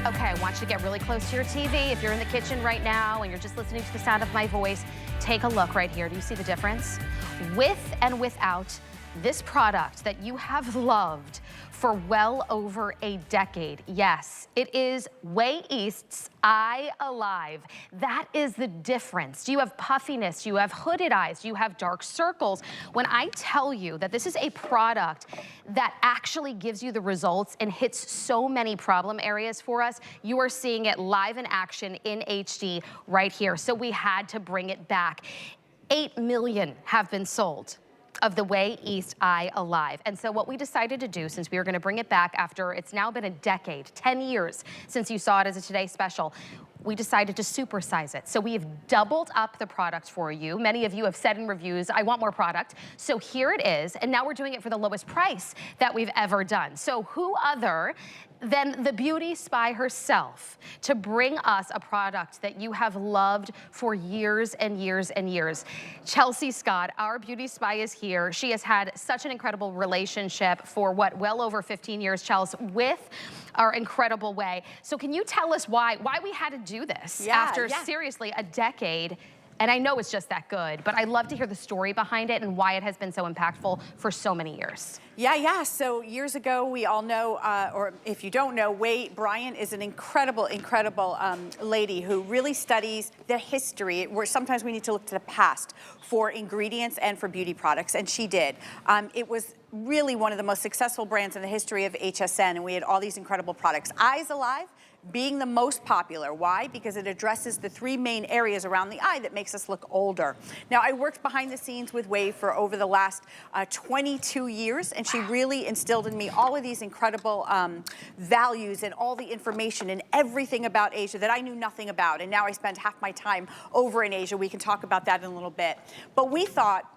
Okay, I want you to get really close to your TV. If you're in the kitchen right now and you're just listening to the sound of my voice, take a look right here. Do you see the difference? With and without this product that you have loved for well over a decade. Yes, it is Wei East's Eye Alive. That is the difference. You have puffiness, you have hooded eyes, you have dark circles. When I tell you that this is a product that actually gives you the results and hits so many problem areas for us, you are seeing it live in action in HD right here. So we had to bring it back. 8 million have been sold of the Wei East Eye Alive. And so what we decided to do, since we were gonna bring it back after it's now been a decade, 10 years since you saw it as a Today Special, we decided to supersize it. So we have doubled up the product for you. Many of you have said in reviews, I want more product. So here it is, and now we're doing it for the lowest price that we've ever done. So who other than the beauty spy herself to bring us a product that you have loved for years and years and years. Chelsea Scott, our beauty spy, is here. She has had such an incredible relationship for well over 15 years, Chelsea, with our incredible Wei. So can you tell us why we had to do this after seriously a decade? And I know it's just that good, but I'd love to hear the story behind it and why it has been so impactful for so many years. So years ago, we all know, or if you don't know, Wei Bryant is an incredible lady who really studies the history, where sometimes we need to look to the past for ingredients and for beauty products, and she did. It was really one of the most successful brands in the history of HSN, and we had all these incredible products. Eyes Alive being the most popular. Why? Because it addresses the 3 main areas around the eye that makes us look older. Now, I worked behind the scenes with Wei for over the last 22 years, and she really instilled in me all of these incredible values and all the information and everything about Asia that I knew nothing about. And now I spend half my time over in Asia. We can talk about that in a little bit. But we thought,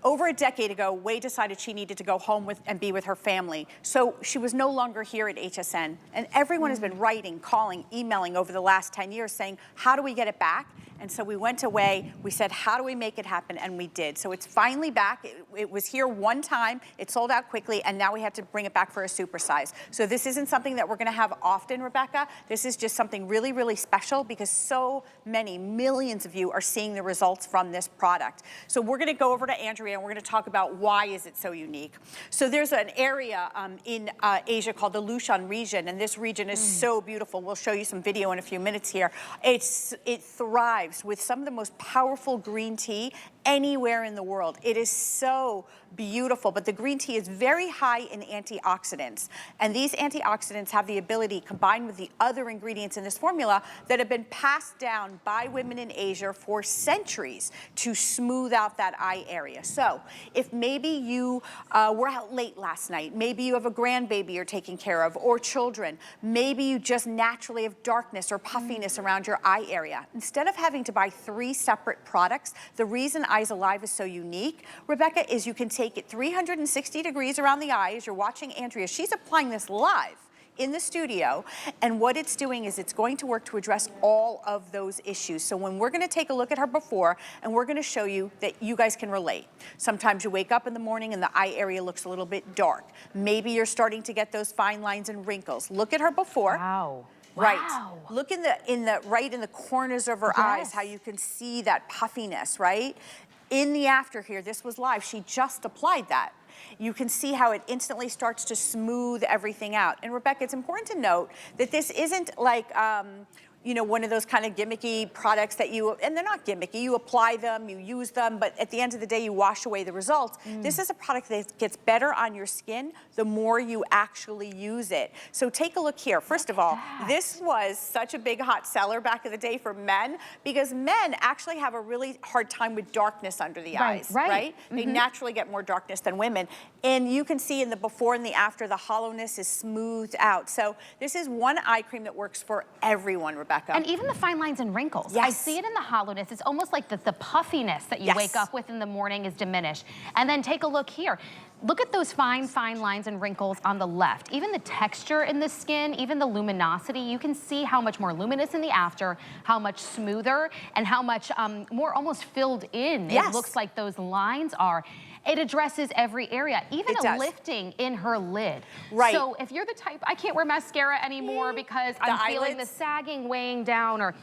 over a decade ago, Wei decided she needed to go home and be with her family. So she was no longer here at HSN. And everyone has been writing, calling, emailing over the last 10 years saying, how do we get it back? And so we went to Wei, we said, how do we make it happen? And we did. So it's finally back. It was here one time, it sold out quickly, and now we had to bring it back for a supersize. So this isn't something that we're gonna have often, Rebecca. This is just something really, really special because so many millions of you are seeing the results from this product. So we're gonna go over to Andrea and we're gonna talk about why is it so unique. So there's an area in Asia called the Lu Shan region, and this region is so beautiful. We'll show you some video in a few minutes here. It thrives with some of the most powerful green tea anywhere in the world. It is so beautiful, but the green tea is very high in antioxidants. And these antioxidants have the ability, combined with the other ingredients in this formula, that have been passed down by women in Asia for centuries to smooth out that eye area. So if maybe you were out late last night, maybe you have a grandbaby you're taking care of, or children, maybe you just naturally have darkness or puffiness around your eye area. Instead of having to buy 3 separate products, the reason Eyes Alive is so unique, Rebecca, is you can take it 360 degrees around the eye as you're watching Andrea. She's applying this live in the studio, and what it's doing is it's going to work to address all of those issues. So when we're gonna take a look at her before, and we're gonna show you that you guys can relate. Sometimes you wake up in the morning and the eye area looks a little bit dark. Maybe you're starting to get those fine lines and wrinkles. Look at her before. Wow. Right. Wow. Look in the corners of her eyes, how you can see that puffiness, right? In the after here, this was live. She just applied that. You can see how it instantly starts to smooth everything out. And Rebecca, it's important to note that this isn't like, you know, one of those kind of gimmicky products that and they're not gimmicky, you apply them, you use them, but at the end of the day, you wash away the results. This is a product that gets better on your skin the more you actually use it. So take a look here. First of all, this was such a big hot seller back in the day for men because men actually have a really hard time with darkness under the eyes, right? They naturally get more darkness than women. And you can see in the before and the after, the hollowness is smoothed out. So this is one eye cream that works for everyone, Rebecca. And even the fine lines and wrinkles. Yes. I see it in the hollowness. It's almost like the puffiness that you wake up with in the morning is diminished. And then take a look here. Look at those fine lines and wrinkles on the left. Even the texture in the skin, even the luminosity, you can see how much more luminous in the after, how much smoother, and how much more almost filled in it looks like those lines are. It addresses every area, even It a does. lifting in her lid. Right. So if you're the type, I can't wear mascara anymore because I'm feeling the eyelids. sagging weighing down, or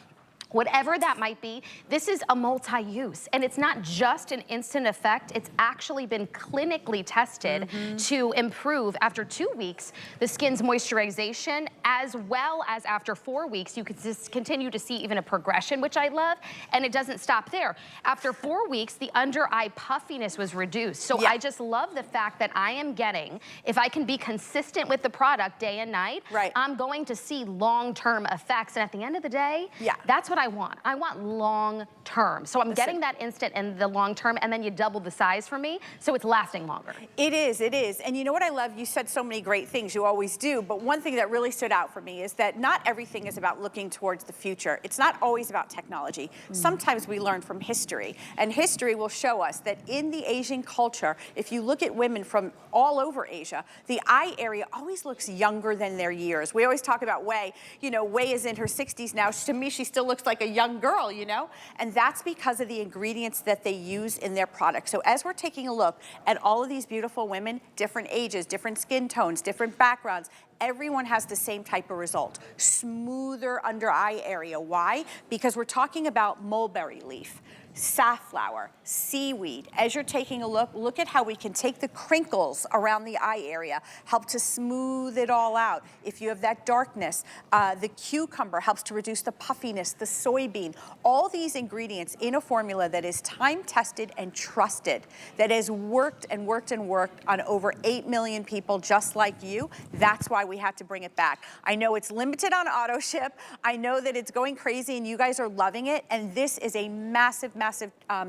whatever that might be, this is a multi-use. And it's not just an instant effect, it's actually been clinically tested to improve after 2 weeks the skin's moisturization, as well as after 4 weeks, you could just continue to see even a progression, which I love, and it doesn't stop there. After 4 weeks, the under eye puffiness was reduced. So I just love the fact that I am getting, if I can be consistent with the product day and night, I'm going to see long-term effects. And at the end of the day, that's what I want. I want long term. So I'm getting that instant and the long term, and then you double the size for me, so it's lasting longer. It is, it is. And you know what I love? You said so many great things, you always do, but one thing that really stood out for me is that not everything is about looking towards the future. It's not always about technology. Sometimes we learn from history, and history will show us that in the Asian culture, if you look at women from all over Asia, the eye area always looks younger than their years. We always talk about Wei. You know, Wei is in her 60s now. To me, she still looks like a young girl, you know? And that's because of the ingredients that they use in their product. So as we're taking a look at all of these beautiful women, different ages, different skin tones, different backgrounds, everyone has the same type of result. Smoother under eye area. Why? Because we're talking about mulberry leaf, safflower, seaweed. As you're taking a look, look at how we can take the crinkles around the eye area, help to smooth it all out. If you have that darkness, the cucumber helps to reduce the puffiness, the soybean, all these ingredients in a formula that is time-tested and trusted, that has worked and worked and worked on over 8 million people just like you. That's why we had to bring it back. I know it's limited on auto ship. I know that it's going crazy and you guys are loving it. And this is a massive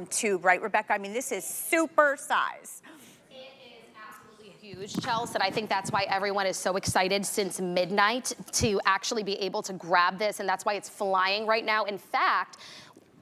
tube, right, Rebecca? I mean, this is super size. It is absolutely huge, Chelsea, and I think that's why everyone is so excited since midnight to actually be able to grab this, and that's why it's flying right now. In fact,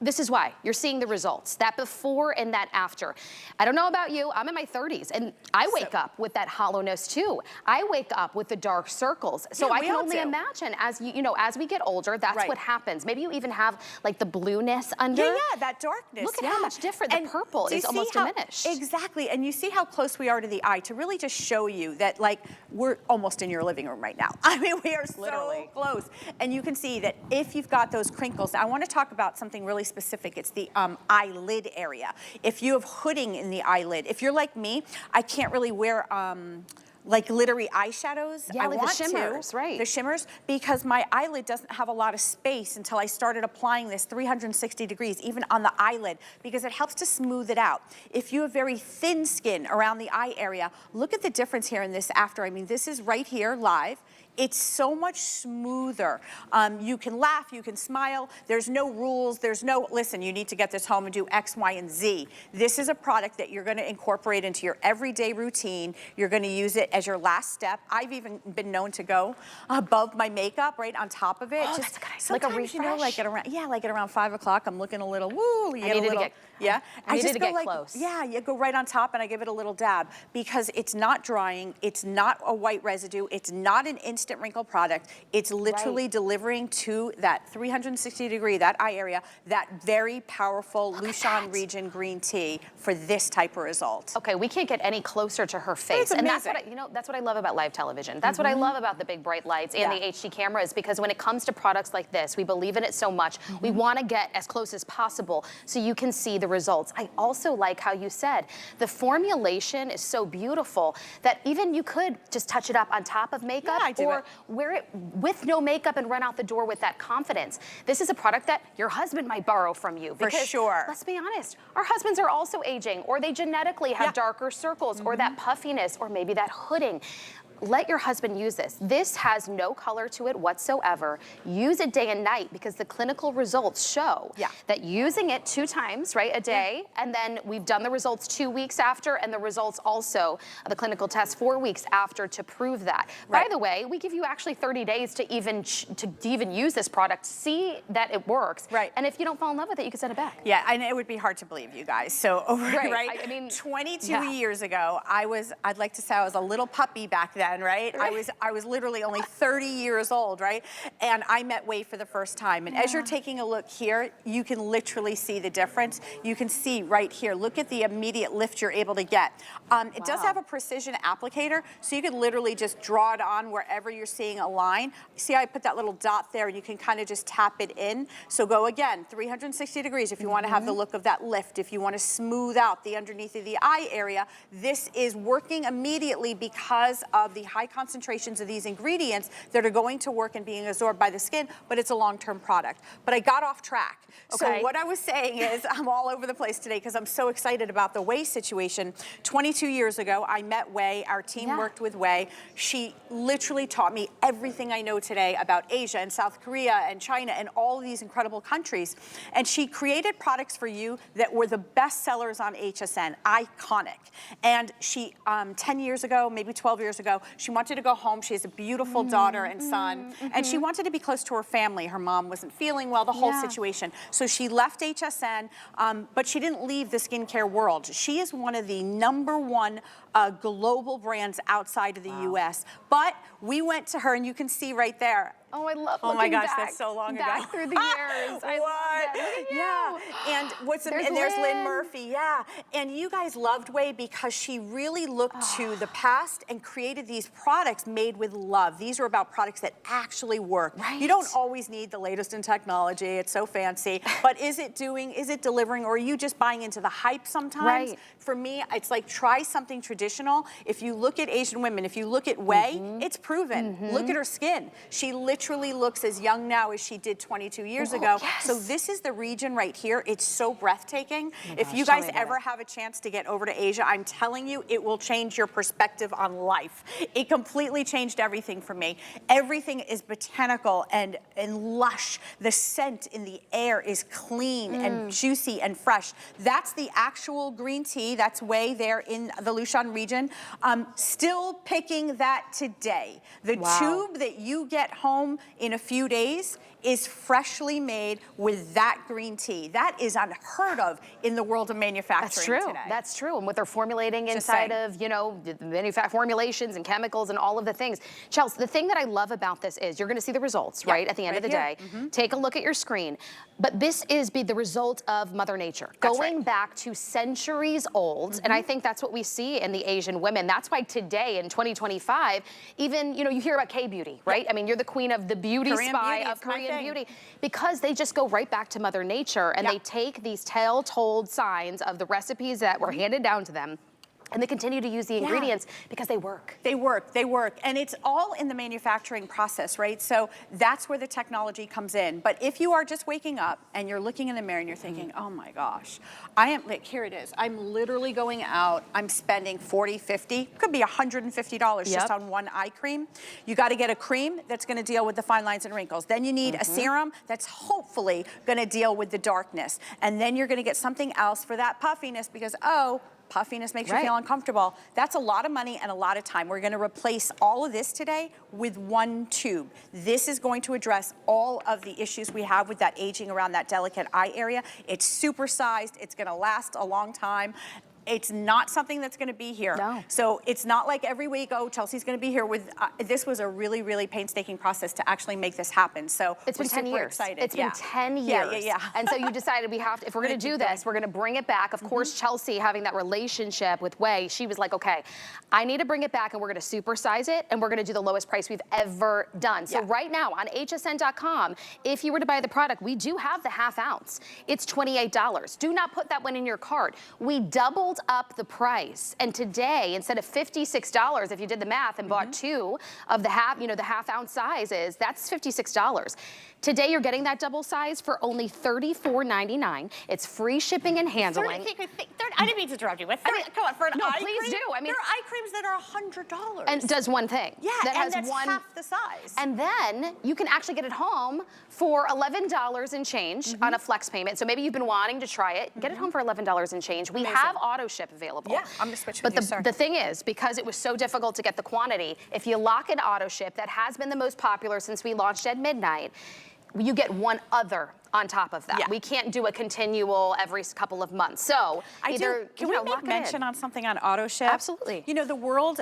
this is why you're seeing the results, that before and that after. I don't know about you, I'm in my 30s, and I wake up with that hollowness too. I wake up with the dark circles. So I can only imagine as you know, as we get older, that's what happens. Maybe you even have like the blueness under. Yeah, that darkness. Look at how much different. The purple is almost diminished. Exactly, and you see how close we are to the eye to really just show you that like we're almost in your living room right now. I mean, we are so close. And you can see that if you've got those crinkles, I want to talk about something really specific. It's the eyelid area. If you have hooding in the eyelid, if you're like me, I can't really wear like glittery eyeshadows. Yeah, I like want the shimmers, to, right. The shimmers, because my eyelid doesn't have a lot of space until I started applying this 360 degrees, even on the eyelid, because it helps to smooth it out. If you have very thin skin around the eye area, look at the difference here in this after. I mean, this is right here live. It's so much smoother. You can laugh, you can smile. There's no rules. There's no, listen, you need to get this home and do X, Y, and Z. This is a product that you're going to incorporate into your everyday routine. You're going to use it as your last step. I've even been known to go above my makeup, right on top of it. Oh, just that's sometimes, like a refresh. you know, like at around, like at around 5 o'clock, I'm looking a little, woo, you I get a needed little, to get, I needed to get close. Yeah, you go right on top and I give it a little dab because it's not drying. It's not a white residue. It's not an instant wrinkle product. It's literally delivering to that 360 degree, that eye area, that very powerful Lu Shan region green tea for this type of result. Okay, we can't get any closer to her face. And that's what that's what I love about live television. That's what I love about the big bright lights and the HD cameras, because when it comes to products like this, we believe in it so much. We want to get as close as possible so you can see the results. I also like how you said the formulation is so beautiful that even you could just touch it up on top of makeup or wear it with no makeup and run out the door with that confidence. This is a product that your husband might borrow from you. For sure. Let's be honest, our husbands are also aging, or they genetically have darker circles, or that puffiness, or maybe that hooding. Let your husband use this. This has no color to it whatsoever. Use it day and night because the clinical results show that using it 2 times, right, a day, and then we've done the results 2 weeks after, and the results also, the clinical test 4 weeks after to prove that. By the way, we give you actually 30 days to even use this product, see that it works. And if you don't fall in love with it, you can send it back. Yeah, and it would be hard to believe, you guys. So, I mean, 22 years ago, I'd like to say I was a little puppy back then. then, right? I was literally only 30 years old, right? And I met Wei for the first time. And as you're taking a look here, you can literally see the difference. You can see right here, look at the immediate lift you're able to get. It does have a precision applicator, so you can literally just draw it on wherever you're seeing a line. See how I put that little dot there, and you can kind of just tap it in. So go again, 360 degrees if you want to have the look of that lift, if you want to smooth out the underneath of the eye area. This is working immediately because of the high concentrations of these ingredients that are going to work and being absorbed by the skin, but it's a long-term product. But I got off track. So what I was saying is, I'm all over the place today because I'm so excited about the Wei situation. 22 years ago, I met Wei. Our team worked with Wei. She literally taught me everything I know today about Asia and South Korea and China and all of these incredible countries. And she created products for you that were the best sellers on HSN, iconic. And she, 10 years ago, maybe 12 years ago, she wanted to go home. She has a beautiful daughter and son, and she wanted to be close to her family. Her mom wasn't feeling well, the whole situation. So she left HSN, but she didn't leave the skincare world. She is one of the #1 global brands outside of the US. But we went to her, and you can see right there. Oh, I love Oh my gosh, that's so long ago. Back through the years. I love that. Look at you. Yeah, and there's Lynn Murphy, And you guys loved Wei because she really looked to the past and created these products made with love. These are about products that actually work. You don't always need the latest in technology. It's so fancy. But is it delivering, or are you just buying into the hype sometimes? For me, it's like, try something traditional. If you look at Asian women, if you look at Wei, it's proven. Look at her skin. She literally looks as young now as she did 22 years ago. So this is the region right here. It's so breathtaking. If you guys ever have a chance to get over to Asia, I'm telling you, it will change your perspective on life. It completely changed everything for me. Everything is botanical and lush. The scent in the air is clean and juicy and fresh. That's the actual green tea. That's Wei there in the Lu Shan region. Still picking that today. The tube that you get home in a few days is freshly made with that green tea. That is unheard of in the world of manufacturing today. That's true. And what they're formulating inside of, you know, the formulations and chemicals and all of the things. Chelsea, the thing that I love about this is you're going to see the results, right, at the end of the day. Take a look at your screen. But this is the result of Mother Nature. Going back to centuries old. And I think that's what we see in the Asian women. That's why today in 2025, even, you know, you hear about K-beauty, right? I mean, you're the queen of the beauty spy of Korean beauty, because they just go right back to Mother Nature, and they take these tell-told signs of the recipes that were handed down to them, and they continue to use the ingredients because they work. They work. And it's all in the manufacturing process, right? So that's where the technology comes in. But if you are just waking up and you're looking in the mirror and you're thinking, oh my gosh, here it is. I'm literally going out, I'm spending $40, $50, could be $150 just on one eye cream. You got to get a cream that's going to deal with the fine lines and wrinkles. Then you need a serum that's hopefully going to deal with the darkness. And then you're going to get something else for that puffiness because, puffiness makes you feel uncomfortable. That's a lot of money and a lot of time. We're going to replace all of this today with one tube. This is going to address all of the issues we have with that aging around that delicate eye area. It's supersized. It's going to last a long time. It's not something that's going to be here. So it's not like every week, oh, Chelsea's going to be here with, this was a really, really painstaking process to actually make this happen. So it's been 10 years. Excited. It's been 10 years. And so you decided we have to, if we're going to do this, we're going to bring it back. Of course, Chelsea having that relationship with Wei, she was like, okay, I need to bring it back, and we're going to supersize it, and we're going to do the lowest price we've ever done. So right now on hsn.com, if you were to buy the product, we do have the ½ ounce. It's $28. Do not put that one in your cart. We doubled up the price, and today, instead of $56, if you did the math and bought two of the ½ ounce sizes, that's $56. Today, you're getting that double size for only $34.99. It's free shipping and handling. I didn't mean to interrupt you. But come on, for an eye please cream, do. I mean, there are eye creams that are $100. And does one thing. That's half the size. And then you can actually get it home for $11 and change on a flex payment. So maybe you've been wanting to try it. Get it home for $11 and change. We have auto ship available. I'm gonna switch with you, the thing is, because it was so difficult to get the quantity, if you lock in auto ship, that has been the most popular since we launched at midnight, you get one other on top of that. Yeah. We can't do a continual every couple of months. So Can we make mention on something on auto ship? Absolutely. You know, the world,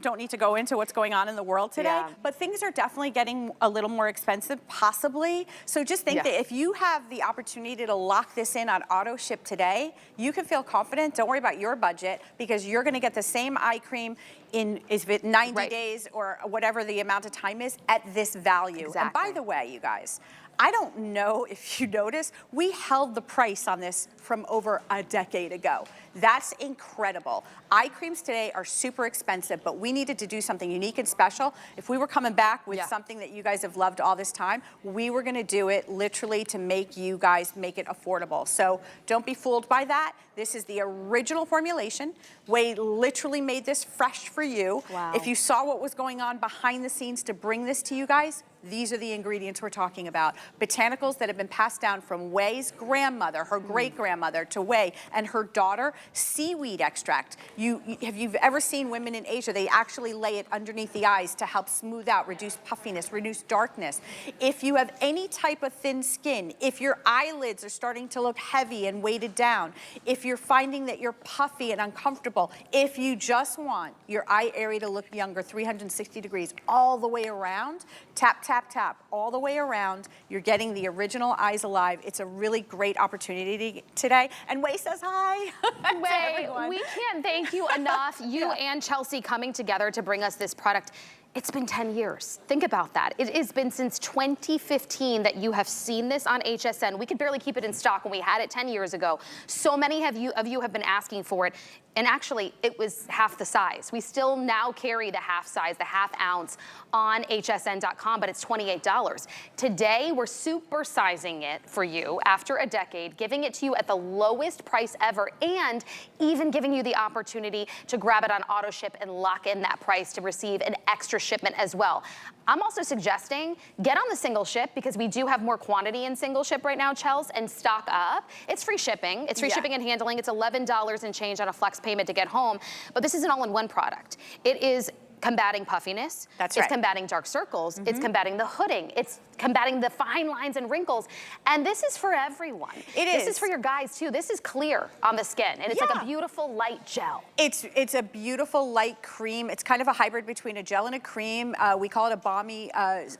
don't need to go into what's going on in the world today, but things are definitely getting a little more expensive, possibly. So just think that if you have the opportunity to lock this in on auto ship today, you can feel confident. Don't worry about your budget, because you're gonna get the same eye cream in, is it 90 days or whatever the amount of time is, at this value. Exactly. And by the way, you guys, I don't know if you noticed, we held the price on this from over a decade ago. That's incredible. Eye creams today are super expensive, but we needed to do something unique and special. If we were coming back with something that you guys have loved all this time, we were gonna do it literally to make you guys make it affordable. So don't be fooled by that. This is the original formulation. Wei literally made this fresh for you. Wow. If you saw what was going on behind the scenes to bring this to you guys, these are the ingredients we're talking about. Botanicals that have been passed down from Wei's grandmother, her great-grandmother, to Wei and her daughter. Seaweed extract. Have you ever seen women in Asia, they actually lay it underneath the eyes to help smooth out, reduce puffiness, reduce darkness. If you have any type of thin skin, if your eyelids are starting to look heavy and weighted down, if you're finding that you're puffy and uncomfortable, if you just want your eye area to look younger, 360 degrees all the way around, tap, tap, tap, all the way around, you're getting the original Eyes Alive. It's a really great opportunity today. And Wei says hi. Wei, we can't thank you enough. You and Chelsea coming together to bring us this product. It's been 10 years. Think about that. It has been since 2015 that you have seen this on HSN. We could barely keep it in stock when we had it 10 years ago. So many of you have been asking for it. And actually, it was half the size. We still now carry the half size, the half ounce on hsn.com, but it's $28. Today, we're supersizing it for you after a decade, giving it to you at the lowest price ever, and even giving you the opportunity to grab it on auto ship and lock in that price to receive an extra shipment as well. I'm also suggesting get on the single ship, because we do have more quantity in single ship right now, Chels, and stock up. It's free shipping. It's free shipping and handling. It's $11 and change on a flex payment to get home. But this is an all-in-one product. It is combating puffiness. That's right. It's combating dark circles. It's combating the hooding. It's combating the fine lines and wrinkles. And this is for everyone. This is for your guys too. This is clear on the skin, and it's like a beautiful light gel. It's a beautiful light cream. It's kind of a hybrid between a gel and a cream. We call it a balmy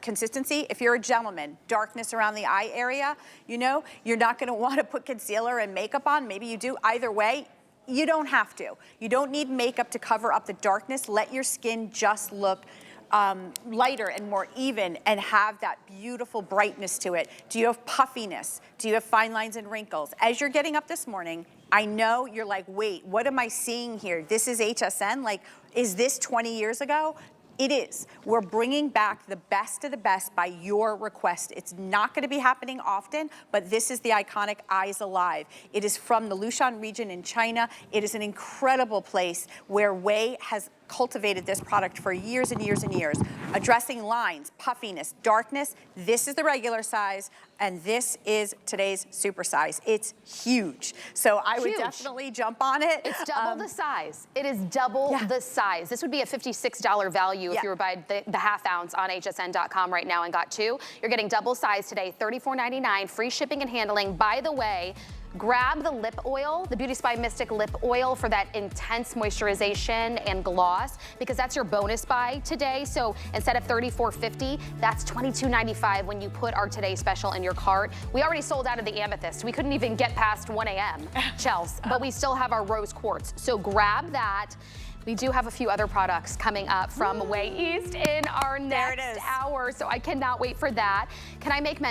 consistency. If you're a gentleman, darkness around the eye area, you know, you're not gonna wanna put concealer and makeup on. Maybe you do. Either way, you don't have to. You don't need makeup to cover up the darkness. Let your skin just look lighter and more even and have that beautiful brightness to it. Do you have puffiness? Do you have fine lines and wrinkles? As you're getting up this morning, I know you're like, wait, what am I seeing here? This is HSN? Like, is this 20 years ago? It is. We're bringing back the best of the best by your request. It's not going to be happening often, but this is the iconic Eyes Alive. It is from the Lu Shan region in China. It is an incredible place where Wei has cultivated this product for years and years and years, addressing lines, puffiness, darkness. This is the regular size, and this is today's super size. It's huge. So I would definitely jump on it. It's double the size. It is double the size. This would be a $56 value if you were buying the half ounce on hsn.com right now and got two. You're getting double size today, $34.99, free shipping and handling. By the way, grab the lip oil, the Beauty Spy Mystic Lip Oil, for that intense moisturization and gloss, because that's your bonus buy today. So instead of $34.50, that's $22.95 when you put our Today Special in your cart. We already sold out of the amethyst. We couldn't even get past 1 a.m., Chels, but we still have our rose quartz. So grab that. We do have a few other products coming up from Wei East in our next hour, so I cannot wait for that. Can I make mention